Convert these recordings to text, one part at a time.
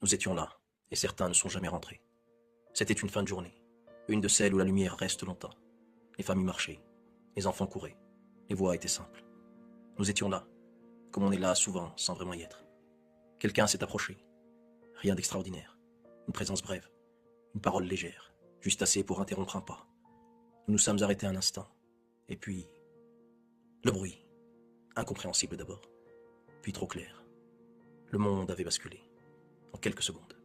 Nous étions là, et certains ne sont jamais rentrés. C'était une fin de journée, une de celles où la lumière reste longtemps. Les familles marchaient, les enfants couraient, les voies étaient simples. Nous étions là, comme on est là souvent sans vraiment y être. Quelqu'un s'est approché, rien d'extraordinaire, une présence brève, une parole légère, juste assez pour interrompre un pas. Nous nous sommes arrêtés un instant, et puis... le bruit, incompréhensible d'abord, puis trop clair. Le monde avait basculé, en quelques secondes.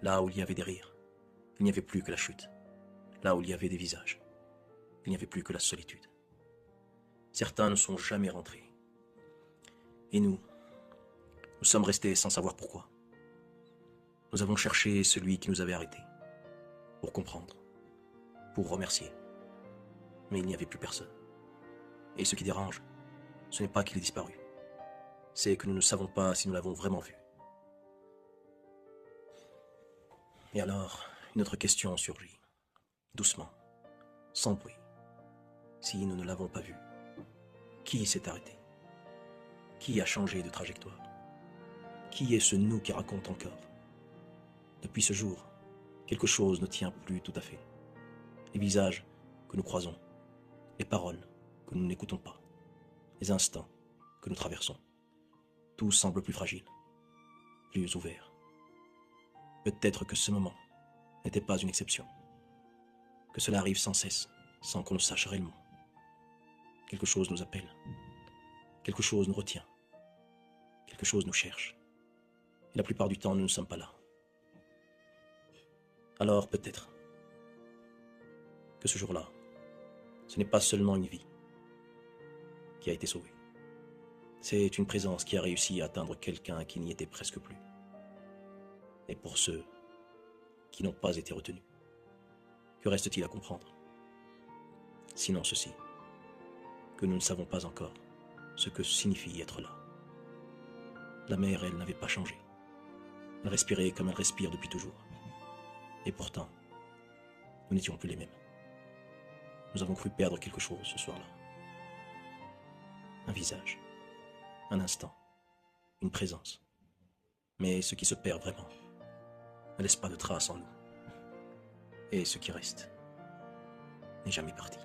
Là où il y avait des rires, il n'y avait plus que la chute. Là où il y avait des visages, il n'y avait plus que la solitude. Certains ne sont jamais rentrés. Et nous sommes restés sans savoir pourquoi. Nous avons cherché celui qui nous avait arrêtés, pour comprendre, pour remercier. Mais il n'y avait plus personne. Et ce qui dérange, ce n'est pas qu'il ait disparu, c'est que nous ne savons pas si nous l'avons vraiment vu. Et alors, une autre question surgit, doucement, sans bruit. Si nous ne l'avons pas vu, qui s'est arrêté? Qui a changé de trajectoire? Qui est ce nous qui raconte encore? Depuis ce jour, quelque chose ne tient plus tout à fait. Les visages que nous croisons, les paroles que nous n'écoutons pas, les instants que nous traversons, tout semble plus fragile, plus ouvert. Peut-être que ce moment n'était pas une exception, que cela arrive sans cesse, sans qu'on le sache réellement. Quelque chose nous appelle, quelque chose nous retient, quelque chose nous cherche. Et la plupart du temps, nous ne sommes pas là. Alors peut-être que ce jour-là, ce n'est pas seulement une vie qui a été sauvée. C'est une présence qui a réussi à atteindre quelqu'un qui n'y était presque plus. Et pour ceux qui n'ont pas été retenus, que reste-t-il à comprendre? Sinon ceci, que nous ne savons pas encore ce que signifie être là. La mer, elle, n'avait pas changé. Elle respirait comme elle respire depuis toujours. Et pourtant, nous n'étions plus les mêmes. Nous avons cru perdre quelque chose ce soir-là. Un visage, un instant, une présence. Mais ce qui se perd vraiment ne laisse pas de traces en nous. Et ce qui reste n'est jamais parti.